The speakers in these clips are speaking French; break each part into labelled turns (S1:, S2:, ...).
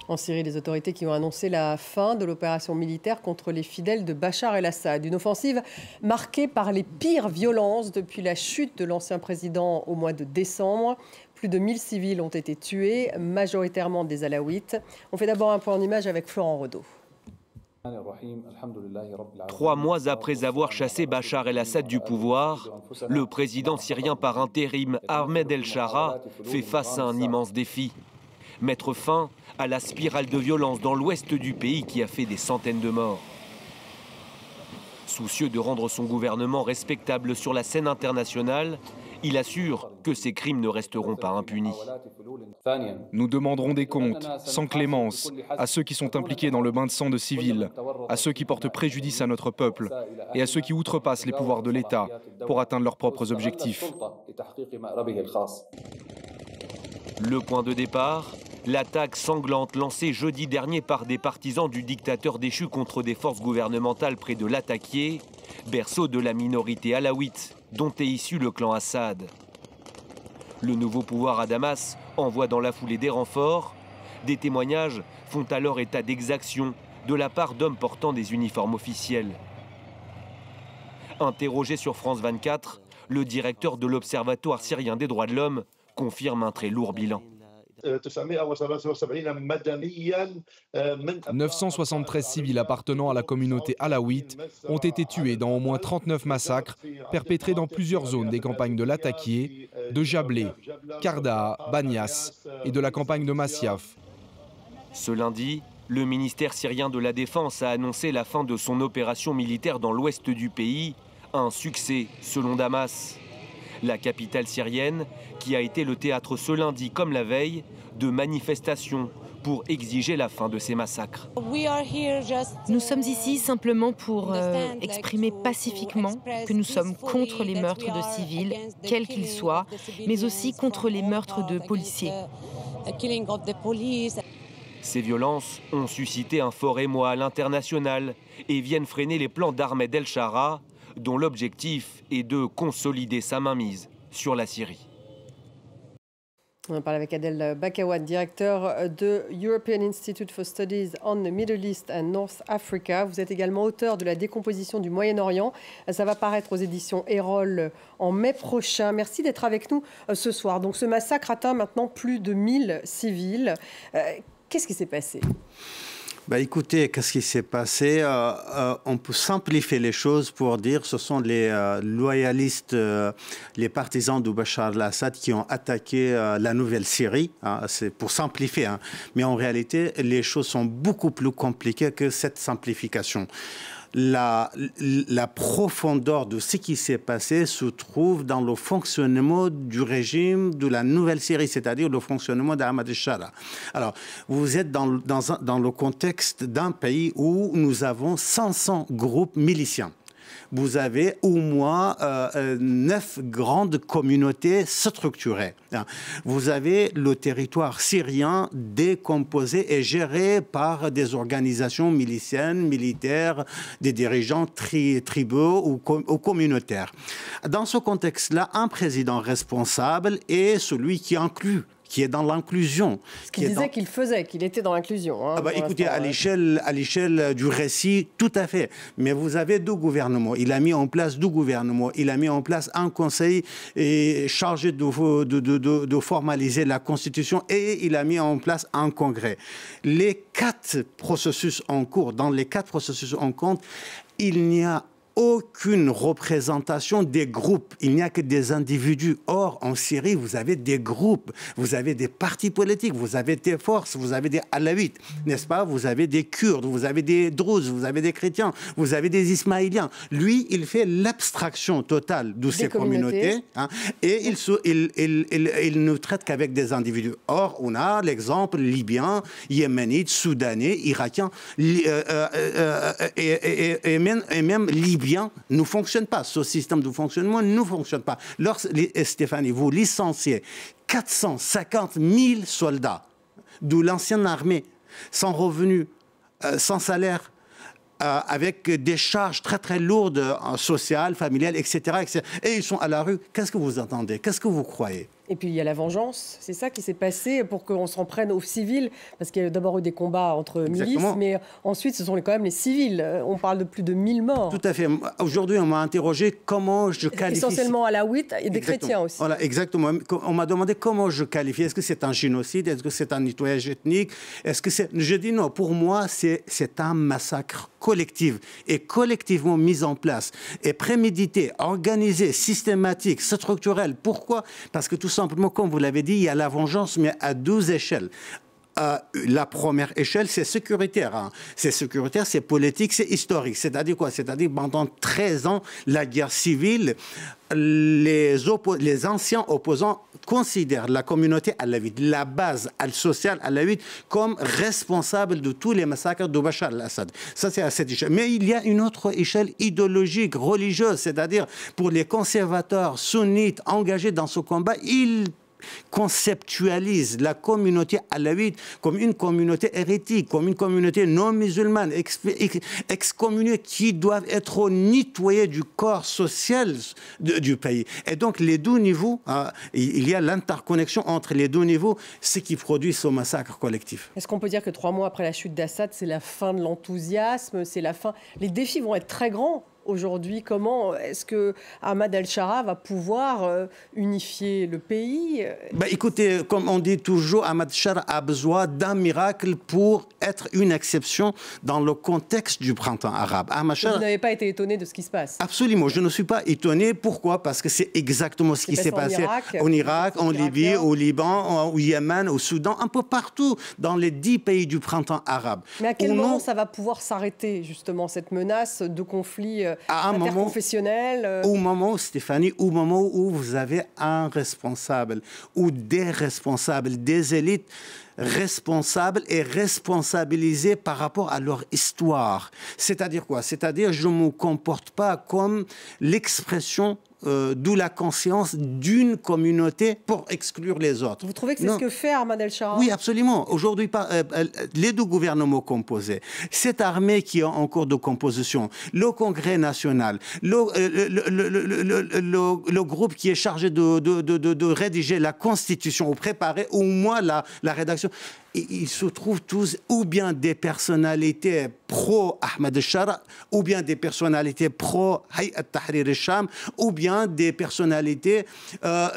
S1: En Syrie, les autorités qui ont annoncé la fin de l'opération militaire contre les fidèles de Bachar el-Assad. Une offensive marquée par les pires violences depuis la chute de l'ancien président au mois de décembre. Plus de 1000 civils ont été tués, majoritairement des Alaouites. On fait d'abord un point en image avec Florent Redeau.
S2: 3 mois après avoir chassé Bachar el-Assad du pouvoir, le président syrien par intérim Ahmed el-Shara fait face à un immense défi. Mettre fin à la spirale de violence dans l'ouest du pays qui a fait des centaines de morts. Soucieux de rendre son gouvernement respectable sur la scène internationale, il assure que ces crimes ne resteront pas impunis.
S3: Nous demanderons des comptes, sans clémence, à ceux qui sont impliqués dans le bain de sang de civils, à ceux qui portent préjudice à notre peuple et à ceux qui outrepassent les pouvoirs de l'État pour atteindre leurs propres objectifs.
S2: Le point de départ, l'attaque sanglante lancée jeudi dernier par des partisans du dictateur déchu contre des forces gouvernementales près de Latakié, berceau de la minorité alaouite dont est issu le clan Assad. Le nouveau pouvoir à Damas envoie dans la foulée des renforts. Des témoignages font alors état d'exactions de la part d'hommes portant des uniformes officiels. Interrogé sur France 24, le directeur de l'Observatoire syrien des droits de l'homme confirme un très lourd bilan.
S3: 973 civils appartenant à la communauté alaouite ont été tués dans au moins 39 massacres perpétrés dans plusieurs zones des campagnes de Latakié, de Jablé, Kardaa, Banias et de la campagne de Masyaf.
S2: Ce lundi, le ministère syrien de la Défense a annoncé la fin de son opération militaire dans l'ouest du pays, un succès selon Damas. La capitale syrienne, qui a été le théâtre ce lundi comme la veille de manifestations pour exiger la fin de ces massacres.
S4: Nous sommes ici simplement pour exprimer pacifiquement que nous sommes contre les meurtres de civils, quels qu'ils soient, mais aussi contre les meurtres de policiers.
S2: Ces violences ont suscité un fort émoi à l'international et viennent freiner les plans d'Ahmed el-Shara, dont l'objectif est de consolider sa mainmise sur la Syrie.
S1: On parle avec Adel Bakawad, directeur de European Institute for Studies on the Middle East and North Africa. Vous êtes également auteur de La décomposition du Moyen-Orient. Ça va paraître aux éditions Erol en mai prochain. Merci d'être avec nous ce soir. Donc ce massacre atteint maintenant plus de 1000 civils. Qu'est-ce qui s'est passé ?
S5: Écoutez, qu'est-ce qui s'est passé? On peut simplifier les choses pour dire que ce sont les loyalistes, les partisans de Bachar el-Assad qui ont attaqué la Nouvelle-Syrie. C'est pour simplifier. Mais en réalité, les choses sont beaucoup plus compliquées que cette simplification. La profondeur de ce qui s'est passé se trouve dans le fonctionnement du régime de la Nouvelle-Syrie, c'est-à-dire le fonctionnement d'Ahmed el-Shara. Alors, vous êtes dans le contexte d'un pays où nous avons 500 groupes miliciens. Vous avez au moins 9 grandes communautés structurées. Vous avez le territoire syrien décomposé et géré par des organisations miliciennes, militaires, des dirigeants tribaux ou communautaires. Dans ce contexte-là, un président responsable est celui qui inclut, qui est dans l'inclusion.
S1: Il disait qu'il faisait, qu'il était dans l'inclusion.
S5: Écoutez, à l'échelle du récit, tout à fait. Mais vous avez 2 gouvernements. Il a mis en place 2 gouvernements. Il a mis en place un conseil chargé de formaliser la Constitution et il a mis en place un congrès. Les 4 processus en cours, dans les 4 processus en cours, il n'y a aucune représentation des groupes. Il n'y a que des individus. Or, en Syrie, vous avez des groupes, vous avez des partis politiques, vous avez des forces, vous avez des alaouites, n'est-ce pas? Vous avez des Kurdes, vous avez des Druzes, vous avez des chrétiens, vous avez des Ismaéliens. Lui, il fait l'abstraction totale de ces communautés et il ne traite qu'avec des individus. Or, on a l'exemple libyen, yéménite, soudanais, irakien et même libyen ne fonctionne pas. Ce système de fonctionnement ne fonctionne pas. Stéphanie, vous licenciez 450 000 soldats de l'ancienne armée, sans revenus, sans salaire, avec des charges très très lourdes, sociales, familiales, etc., etc. Et ils sont à la rue. Qu'est-ce que vous attendez? Qu'est-ce que vous croyez?
S1: Et puis il y a la vengeance, c'est ça qui s'est passé pour qu'on s'en prenne aux civils, parce qu'il y a d'abord eu des combats entre milices, mais ensuite ce sont quand même les civils. On parle de plus de 1000 morts.
S5: Tout à fait. Aujourd'hui, on m'a interrogé comment je qualifie...
S1: Essentiellement alaouites et des chrétiens aussi.
S5: Voilà, exactement. On m'a demandé comment je qualifie. Est-ce que c'est un génocide? Est-ce que c'est un nettoyage ethnique? Est-ce que c'est... Je dis non, pour moi, c'est un massacre collectif et collectivement mis en place et prémédité, organisé, systématique, structurel. Pourquoi? Parce que tout simplement, comme vous l'avez dit, il y a la vengeance, mais à 12 échelles. La première échelle, c'est sécuritaire. Hein. C'est sécuritaire, c'est politique, c'est historique. C'est-à-dire quoi? C'est-à-dire pendant 13 ans, la guerre civile, les anciens opposants considèrent la communauté alawite, la base sociale alawite, comme responsable de tous les massacres de Bachar al-Assad. Ça, c'est à cette échelle. Mais il y a une autre échelle idéologique, religieuse, c'est-à-dire pour les conservateurs sunnites engagés dans ce combat, ils conceptualise la communauté alawite comme une communauté hérétique, comme une communauté non musulmane, excommuniée, qui doivent être nettoyée du corps social du pays. Et donc, les deux niveaux, il y a l'interconnexion entre les deux niveaux, ce qui produit ce massacre collectif.
S1: Est-ce qu'on peut dire que 3 mois après la chute d'Assad, c'est la fin de l'enthousiasme, c'est la fin... Les défis vont être très grands. Aujourd'hui, comment est-ce que Ahmad al-Shara va pouvoir unifier le pays?
S5: Écoutez, comme on dit toujours, Ahmad al-Shara a besoin d'un miracle pour être une exception dans le contexte du printemps arabe.
S1: Vous n'avez pas été étonné de ce qui se passe?
S5: Absolument, je ne suis pas étonné. Pourquoi? Parce que c'est exactement ce qui s'est passé en Irak, en Libye, au Liban, au Yémen, au Soudan, un peu partout dans les 10 pays du printemps arabe.
S1: Mais à quel moment ça va pouvoir s'arrêter, justement, cette menace de conflit interconfessionnel?
S5: Au moment, Stéphanie, au moment où vous avez un responsable ou des responsables, des élites responsables et responsabilisés par rapport à leur histoire. C'est-à-dire quoi? C'est-à-dire je ne me comporte pas comme l'expression d'où la conscience d'une communauté pour exclure les autres.
S1: Vous trouvez que c'est ce que fait Ahmad al-Shara?
S5: Oui, absolument. Aujourd'hui, les deux gouvernements composés, cette armée qui est en cours de composition, le Congrès national, le groupe qui est chargé de rédiger la Constitution ou préparer au moins la rédaction, ils se trouvent tous ou bien des personnalités pro-Ahmad al-Shara, ou bien des personnalités pro-Hayat Tahrir al-Sham, ou bien des personnalités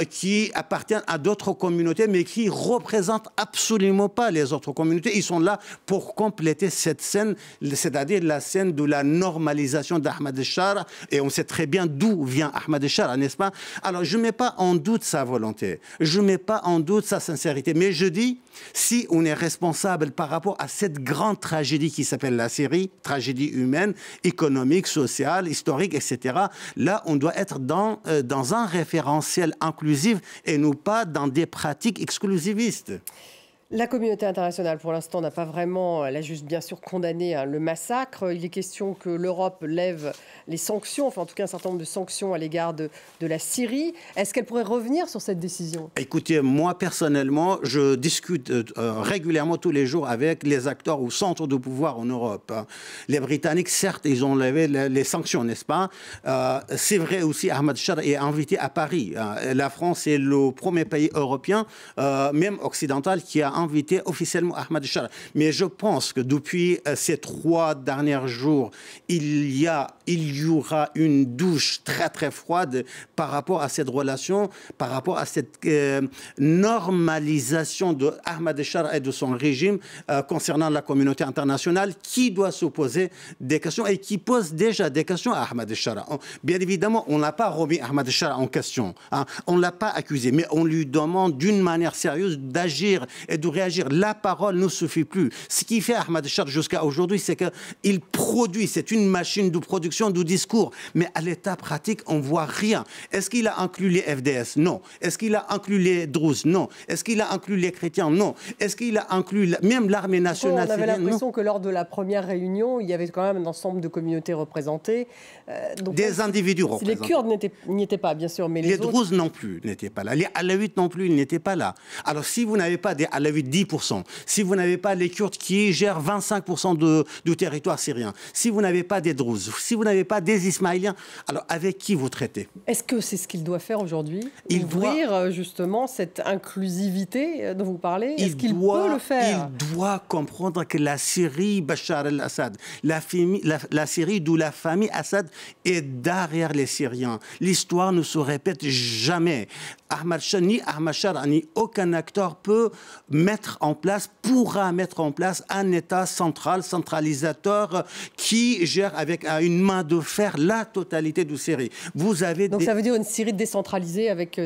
S5: qui appartiennent à d'autres communautés, mais qui ne représentent absolument pas les autres communautés. Ils sont là pour compléter cette scène, c'est-à-dire la scène de la normalisation d'Ahmad al-Shara, et on sait très bien d'où vient Ahmad al-Shara, n'est-ce pas? Alors, je ne mets pas en doute sa volonté, je ne mets pas en doute sa sincérité, mais je dis, si on est responsable par rapport à cette grande tragédie qui s'appelle la Syrie, tragédie humaine, économique, sociale, historique, etc., là, on doit être dans un référentiel inclusif et non pas dans des pratiques exclusivistes.
S1: La communauté internationale, pour l'instant, n'a pas vraiment, elle a juste bien sûr condamné le massacre. Il est question que l'Europe lève les sanctions, enfin en tout cas un certain nombre de sanctions à l'égard de la Syrie. Est-ce qu'elle pourrait revenir sur cette décision?
S5: Écoutez, moi personnellement, je discute régulièrement tous les jours avec les acteurs au centre de pouvoir en Europe. Les Britanniques, certes, ils ont levé les sanctions, n'est-ce pas? C'est vrai aussi, Ahmad al-Shara est invité à Paris. La France est le premier pays européen, même occidental, qui a invité officiellement Ahmad al-Shara. Mais je pense que depuis ces 3 derniers jours, il y aura une douche très très froide par rapport à cette relation, par rapport à cette normalisation de Ahmad al-Shara et de son régime concernant la communauté internationale qui doit se poser des questions et qui pose déjà des questions à Ahmad al-Shara. Bien évidemment, on n'a pas remis Ahmad al-Shara en question. Hein. On ne l'a pas accusé, mais on lui demande d'une manière sérieuse d'agir et de réagir. La parole ne suffit plus. Ce qui fait Ahmad al-Shara jusqu'à aujourd'hui, c'est qu'il produit, c'est une machine de production de discours, mais à l'état pratique, on ne voit rien. Est-ce qu'il a inclus les FDS? Non. Est-ce qu'il a inclus les Druzes? Non. Est-ce qu'il a inclus les chrétiens? Non. Est-ce qu'il a inclus même l'armée nationale?
S1: On avait l'impression que lors de la première réunion, il y avait quand même un ensemble de communautés représentées.
S5: Donc, des individus représentés.
S1: Les Kurdes n'y étaient pas, bien sûr, mais
S5: les Druzes non plus n'étaient pas là. Les Alaouites non plus, ils n'étaient pas là. Alors, si vous n'avez pas des Alaouites avez 10%. Si vous n'avez pas les Kurdes qui gèrent 25% du territoire syrien, si vous n'avez pas des Druzes, si vous n'avez pas des Ismaéliens, alors avec qui vous traitez?
S1: Est-ce que c'est ce qu'il doit faire aujourd'hui? Ouvrir justement cette inclusivité dont vous parlez? Est-ce qu'il peut le faire?
S5: Il doit comprendre que la Syrie, Bachar el-Assad, la Syrie d'où la famille Assad est derrière les Syriens. L'histoire ne se répète jamais. Ahmad Shah, ni Ahmad Shah, ni aucun acteur pourra mettre en place un État centralisateur qui gère avec une main de fer la totalité de Syrie.
S1: Donc ça veut dire une Syrie décentralisée avec...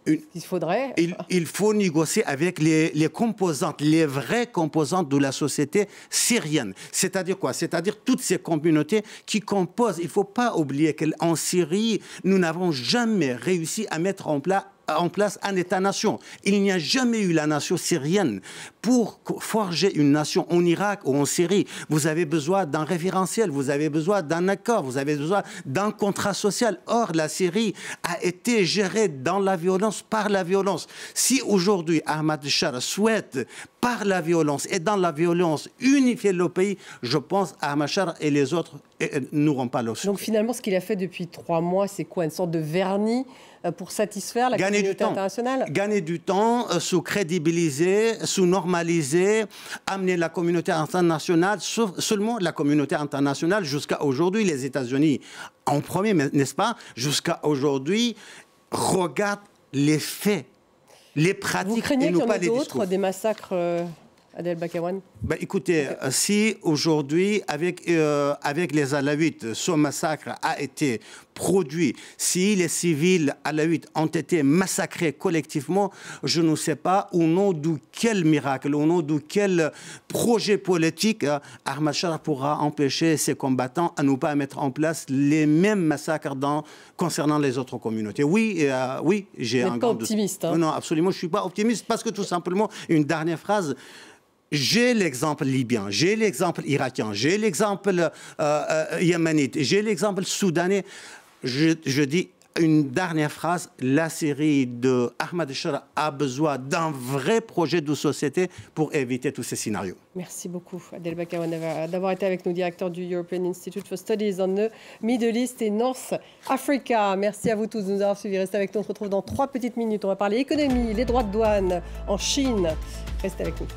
S1: il faudrait...
S5: Il faut négocier avec les composantes, les vraies composantes de la société syrienne. C'est-à-dire quoi? C'est-à-dire toutes ces communautés qui composent. Il ne faut pas oublier qu'en Syrie, nous n'avons jamais réussi à mettre en place un État-nation. Il n'y a jamais eu la nation syrienne. Pour forger une nation en Irak ou en Syrie, vous avez besoin d'un référentiel, vous avez besoin d'un accord, vous avez besoin d'un contrat social. Or, la Syrie a été gérée dans la violence, par la violence. Si aujourd'hui Ahmad Shah souhaite, par la violence et dans la violence, unifier le pays, je pense Ahmad Shah et les autres n'auront pas le soutien.
S1: Donc finalement, ce qu'il a fait depuis 3 mois, c'est quoi? Une sorte de vernis pour satisfaire la communauté internationale?
S5: Gagner du temps, se crédibiliser, se normaliser, amener la communauté internationale, seulement la communauté internationale, jusqu'à aujourd'hui, les États-Unis en premier, n'est-ce pas? Jusqu'à aujourd'hui, regarde les faits, les pratiques.
S1: Vous craignez
S5: et non pas les discours.
S1: D'autres, des massacres Adel Bakawan?
S5: Écoutez, si aujourd'hui, avec les Alaouites, ce massacre a été produit, si les civils Alaouites ont été massacrés collectivement, je ne sais pas au nom de quel miracle, au nom de quel projet politique Ahmad Shah pourra empêcher ses combattants à ne pas mettre en place les mêmes massacres concernant les autres communautés. Oui, j'ai un grand doute.
S1: Optimiste.
S5: Non, absolument, je ne suis pas optimiste parce que tout simplement, une dernière phrase. J'ai l'exemple libyen, j'ai l'exemple irakien, j'ai l'exemple yéménite, j'ai l'exemple soudanais. Je dis une dernière phrase, la Syrie de Ahmad Shah a besoin d'un vrai projet de société pour éviter tous ces scénarios.
S1: Merci beaucoup Adel Bakawan d'avoir été avec nous, directeur du European Institute for Studies on the Middle East et North Africa. Merci à vous tous de nous avoir suivis. Restez avec nous, on se retrouve dans 3 petites minutes. On va parler économie, les droits de douane en Chine. Restez avec nous.